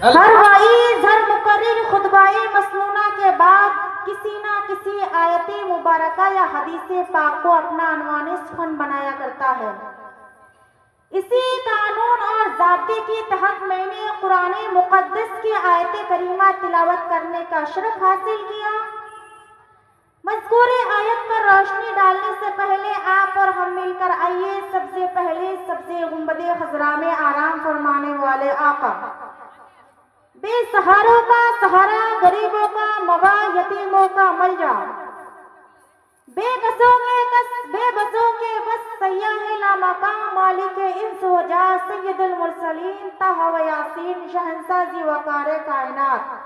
ہر واعظ ہر مقرر خطبہ مسنونہ کے بعد کسی نہ کسی آیت مبارکہ یا حدیث پاک کو اپنا عنوان سخن بنایا کرتا ہے۔ اسی قانون اور ضابطے کے تحت میں نے قرآن مقدس کی آیت کریمہ تلاوت کرنے کا شرف حاصل کیا۔ مذکور آیت پر روشنی ڈالنے سے پہلے آپ اور ہم مل کر آئیے سب سے پہلے سبز گنبد خضرا میں آرام فرمانے والے آقا، بے سہاروں کا سہارا، غریبوں کا موا، یتیموں کا ملجا، بے بسوں کے بس، سیاح لامقام، مالک انس و جا، سید المرسلین، طہ و یاسین، شہنشاہ وقار کائنات،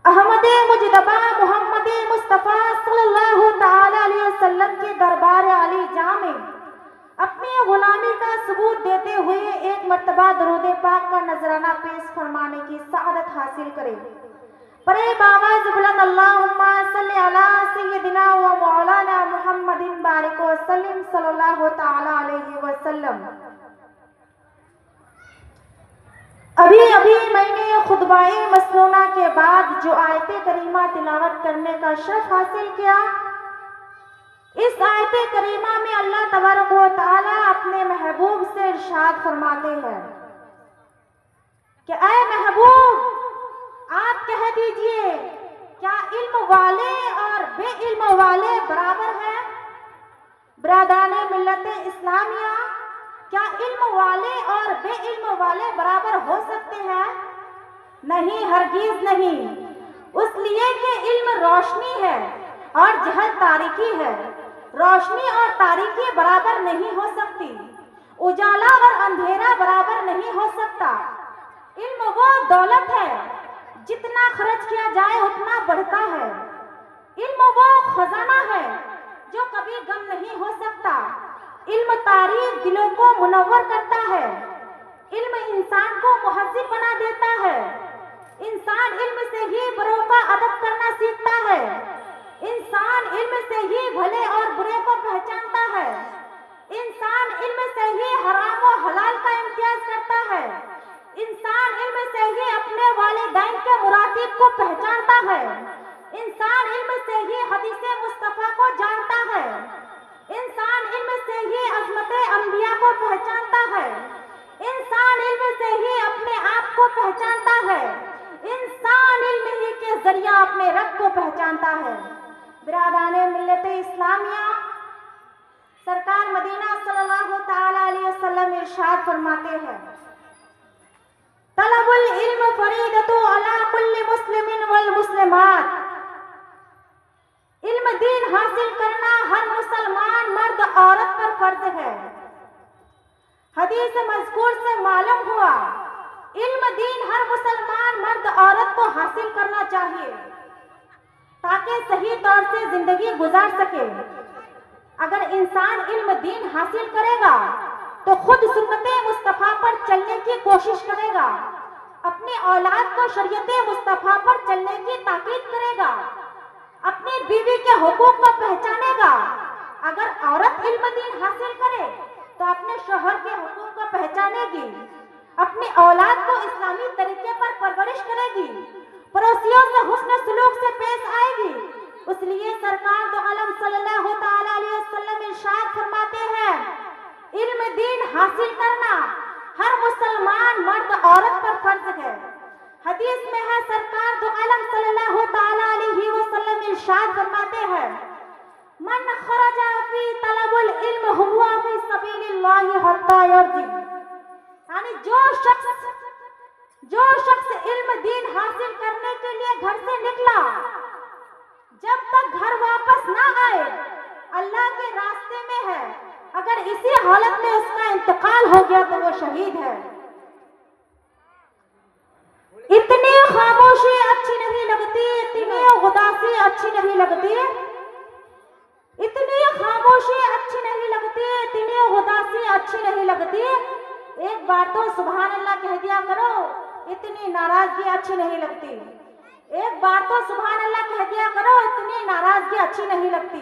احمد مجتبی محمد مصطفیٰ صلی اللہ تعالی علیہ وسلم کے دربار علی جاں میں اپنی غلامی کا ثبوت دیتے ہوئے ایک مرتبہ درود پاک کا نذرانہ پیش فرمانے کی سعادت حاصل کرے۔ برے باواز بلند اللہم صلی علی سیدنا و مولانا محمد بارک وسلم صلی اللہ تعالی علیہ وسلم۔ ابھی میں نے خطبہ مسنونہ کے بعد جو آیت کریمہ تلاوت کرنے کا شرف حاصل کیا، اس آیت کریمہ میں اللہ تبارک و تعالی اپنے محبوب سے ارشاد فرماتے ہیں کہ اے محبوب، آپ کہہ دیجئے کیا علم والے اور بے علم والے برابر ہیں؟ برادران ملت اسلامیہ، کیا علم والے اور بے علم والے برابر ہو سکتے ہیں؟ نہیں، ہرگز نہیں، اس لیے کہ علم روشنی ہے اور جہل تاریکی ہے۔ روشنی اور تاریکی برابر نہیں ہو سکتی، اجالا اور اندھیرا برابر نہیں ہو سکتا۔ علم وہ دولت ہے جتنا خرچ کیا جائے اتنا بڑھتا ہے۔ علم وہ خزانہ ہے جو کبھی گم نہیں ہو سکتا۔ علم تاریخ دلوں کو منور کرتا ہے۔ علم انسان کو مہذب بنا دیتا ہے۔ انسان علم سے ہی بروں کا ادب کرنا سیکھتا ہے۔ انسان علم سے ہی بھلے اور برے کو پہچانتا ہے۔ انسان علم سے ہی حرام و حلال کا امتیاز کرتا ہے۔ انسان علم سے ہی اپنے والدین کے مراتب کو پہچانتا ہے۔ انسان علم سے ہی حدیث مصطفیٰ کو جانتا ہے۔ انسان علم سے ہی عظمت انبیاء کو پہچانتا ہے۔ انسان علم سے ہی اپنے آپ کو پہچانتا ہے۔ انسان علم ہی کے ذریعہ اپنے رب کو پہچانتا ہے۔ برادران ملت اسلامیہ، سرکار مدینہ صلی اللہ تعالی علیہ وسلم ارشاد فرماتے ہیں، طلب العلم فریضۃ علی کل مسلم والمسلمات۔ علم دین حاصل کرنا ہر مسلمان مرد عورت پر فرض ہے۔ حدیث مذکور سے معلوم ہوا علم دین ہر مسلمان مرد عورت کو حاصل کرنا چاہیے تاکہ صحیح طور سے زندگی گزار سکے۔ اگر انسان علم دین حاصل کرے گا تو خود سنت مصطفیٰ پر چلنے کی کوشش کرے گا، اپنی اولاد کو شریعت مصطفیٰ پر چلنے کی تاکید کرے گا، اپنی بیوی کے حقوق کو پہچانے گا۔ اگر عورت علم دین حاصل کرے تو اپنے شوہر کے حقوق کو پہچانے گی، اپنی اولاد کو اسلامی طریقے پر پرورش کرے گی، پڑوسیوں سے حسن سلوک سے پیش آئے گی۔ اس لیے سرکار دو عالم صلی اللہ تعالی علیہ وسلم ارشاد فرماتے ہیں، علم دین حاصل کرنا ہر مسلمان مرد عورت پر فرض ہے۔ حدیث میں ہے سرکار دو عالم صلی اللہ تعالی علیہ وسلم ارشاد فرماتے ہیں، من خرج فی طلب العلم ہوا فی سبیل اللہ حتی یرجع۔ یعنی جو شخص علم دین حاصل کرنے کے لیے گھر سے نکلا، جب تک گھر واپس نہ آئے اللہ کے راستے میں ہے، اگر اسی حالت میں اس کا انتقال ہو گیا تو وہ شہید ہے۔ اتنی خاموشی اچھی نہیں لگتی، اتنی اداسی اچھی نہیں لگتی، اتنی خاموشی اچھی نہیں لگتی، اتنی اداسی اچھی نہیں لگتی۔ ایک بار تو سبحان اللہ کہہ دیا کرو، اتنی ناراضگی اچھی نہیں لگتی۔ ایک بار تو سبحان اللہ کہہ دیا کرو، اتنی ناراضگی اچھی نہیں لگتی۔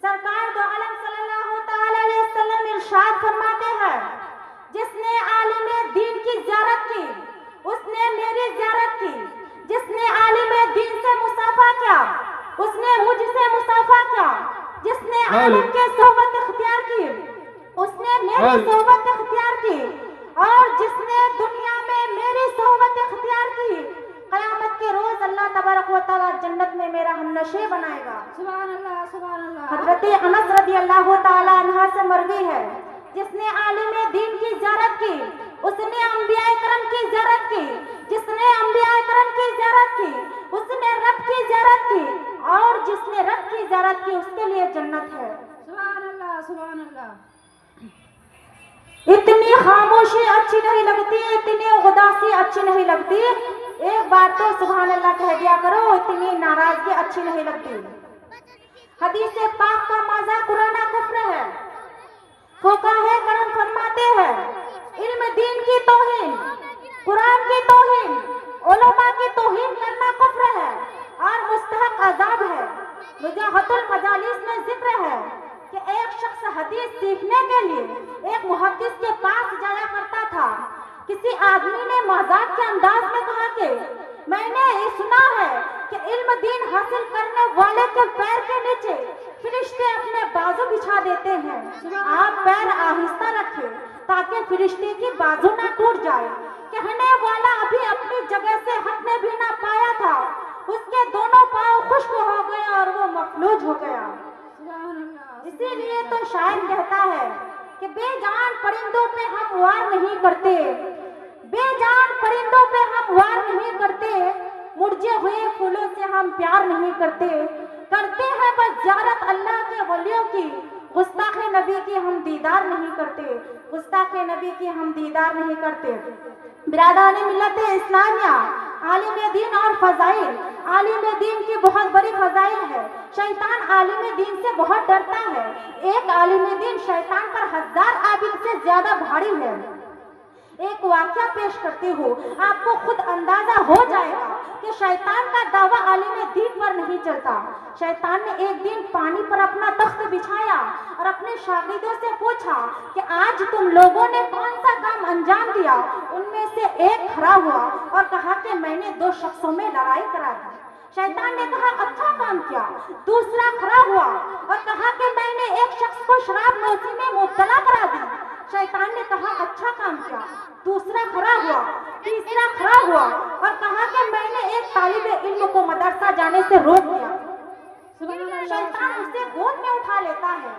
سرکار دو عالم صلی اللہ تعالی علیہ وسلم ارشاد فرماتے ہیں، جس نے عالم دین کی زیارت کی، اس نے اس نے مجھ سے مصافحہ کیا، جس نے عالم کے صحبت اختیار کی اس نے میری صحبت اختیار کی، اور جس نے دنیا میں میری صحبت اختیار کی، قیامت کے روز اللہ تبارک و تعالیٰ جنت میں میرا ہمنشیں بنائے گا۔ سبحان اللہ، سبحان اللہ۔ حضرت انس رضی اللہ تعالیٰ عنہ سے مروی ہے، جس نے عالم دین کی زیارت کی اس نے انبیاء کرم کی زیارت کی، جس نے انبیاء کرم کی زیارت کی اس نے رب کی زیارت کی، اور جس نے رب کی زیارت کی اس کے لیے جنت ہے۔ سبحان اللہ، سبحان اللہ۔ اتنی خاموشی اچھی نہیں لگتی، اتنی اداسی اچھی نہیں لگتی، ایک بار تو سبحان اللہ کہہ دیا کرو، اتنی ناراضگی اچھی نہیں لگتی۔ حدیث پاک کا مذاق اڑانا کفر ہے۔ فقہائے کرام فرماتے ہیں علم دین کی توہین، قرآن کی توہین، علماء کی توہین کرنا کفر ہے اور مستحق عذاب ہے۔ نجاحت المجالس میں ذکر ہے کہ ایک شخص حدیث سیکھنے کے لیے ایک محدث کے پاس جایا کرتا تھا۔ کسی آدمی نے مذاق کے انداز میں کہا کہ میں نے یہ سنا ہے کہ علم دین حاصل کرنے والے کے پیر کے نیچے فرشتے اپنے بازو بچھا دیتے ہیں، آپ پیر آہستہ رکھیں تاکہ فرشتے کی بازو نہ ٹوٹ جائے۔ کہنے والا ابھی اپنی جگہ سے ہٹنے بھی نہ پایا تھا، اس کے دونوں پاؤں خشک ہو گئے اور وہ مفلوج ہو گیا۔ اسی لیے تو شاعر کہتا ہے کہ بے جان پرندوں پہ ہم وار نہیں کرتے، بے جان پرندوں پہ ہم وار نہیں کرتے، مرجھے ہوئے پھولوں سے ہم پیار نہیں کرتے، کرتے ہیں بس زیارت اللہ کے ولیوں کی، گستاخ نبی کی ہم دیدار نہیں کرتے، گستاخ نبی کی ہم دیدار نہیں کرتے۔ برادران ملت اسلامیہ، عالم دین اور فضائل، عالم دین کی بہت بڑی فضائل ہے۔ شیطان عالم دین سے بہت ڈرتا ہے، ایک عالم دین شیطان پر 1000 عابد سے زیادہ بھاری ہے۔ ایک واقعہ پیش کرتی ہوں، آپ کو خود اندازہ ہو جائے گا کہ شیطان کا دعویٰ عالم دین پر نہیں چلتا۔ شیطان نے ایک دن پانی پر اپنا تخت بچھایا اور اپنے شاگردوں سے پوچھا کہ آج تم لوگوں نے کون سا کام انجام دیا؟ ان میں سے ایک کھڑا ہوا اور کہا کہ میں نے 2 شخصوں میں لڑائی کرا دی۔ شیطان نے کہا اچھا کام کیا۔ دوسرا کھڑا ہوا اور کہا کہ میں نے ایک شخص کو شراب نوشی میں مبتلا کرا دی۔ شیطان نے کہا اچھا کام کیا۔ دوسرا کھڑا ہوا، تیسرا کھڑا ہوا اور کہا کہ میں نے ایک طالب علم کو مدرسہ جانے سے روک دیا۔ شیطان اسے گود میں اٹھا لیتا ہے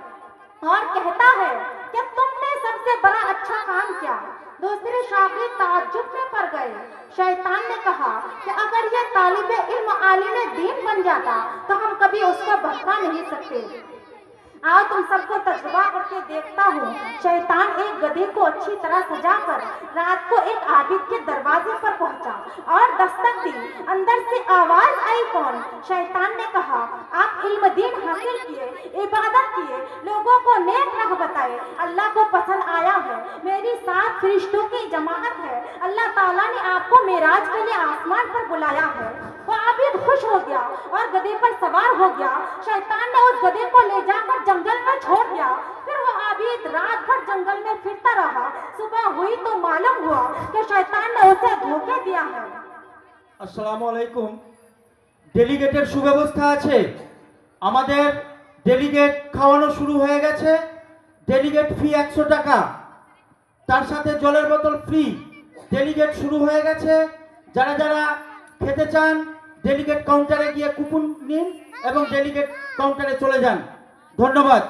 اور کہتا ہے کہ تم نے سب سے بڑا اچھا کام کیا۔ دوسرے شاگرد تعجب میں پڑ گئے۔ شیطان نے کہا کہ اگر یہ طالب علم عالم دین بن جاتا تو ہم کبھی اس کو بہکا نہیں سکتے۔ آؤ تم سب کو تجربہ کر کے دیکھتا ہوں۔ شیطان ایک گدھے کو اچھی طرح سجا کر رات کو ایک عابد کے دروازے پر پہنچا اور دستک دی۔ اندر سے آواز آئی کون؟ شیطان نے کہا آپ علم دین حاصل کیے، عبادت کیے، لوگوں کو نیک راہ بتائے، اللہ کو پسند آیا ہے، میری 7 فرشتوں کی جماعت ہے، اللہ تعالیٰ نے آپ کو معراج کے لیے آسمان پر بلایا ہے۔ وہ عابد خوش ہو گیا اور گدھے پر سوار ہو گیا۔ شیطان نے اس گدھے کو لے جا کر جنگل میں چھوڑ دیا۔ پھر وہ عابد رات بھر جنگل میں پھرتا رہا۔ صبح ہوئی تو معلوم ہوا کہ شیطان نے اسے دھوکے دیا ہے۔ আসসালামু আলাইকুম। ডেলিগেটের সুব্যবস্থা আছে, আমাদের ডেলিগেট খাওয়ানো শুরু হয়ে গেছে। ডেলিগেট ফি 100 টাকা, তার সাথে জলের বোতল ফ্রি। ডেলিগেট শুরু হয়ে গেছে, যারা যারা খেতে চান ডেলিগেট কাউন্টারে গিয়ে কুপন নিন এবং ডেলিগেট কাউন্টারে চলে যান। ধন্যবাদ।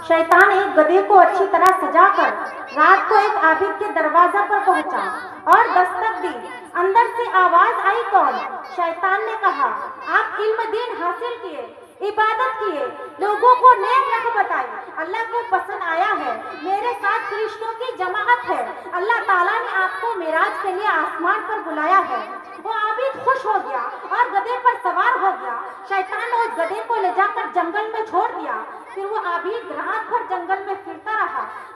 شیطان ایک گدھے کو اچھی طرح سجا کر رات کو ایک عابد کے دروازہ پر پہنچا اور دستک دی۔ اندر سے آواز آئی کون؟ شیطان نے کہا آپ علم دین حاصل کیے، عبادت کیے، لوگوں کو نیک راہ بتائی، اللہ کو پسند آیا ہے، میرے 7 فرشتوں کی جماعت ہے، اللہ تعالیٰ نے آپ کو معراج کے لیے آسمان پر بلایا ہے۔ وہ عابد خوش ہو گیا اور گدھے پر سوار ہو گیا۔ شیطان نے اس گدھے کو لے جا کر جنگل میں چھوڑ دیا۔ پھر وہ عابد رات بھر جنگل میں پھرتا رہا۔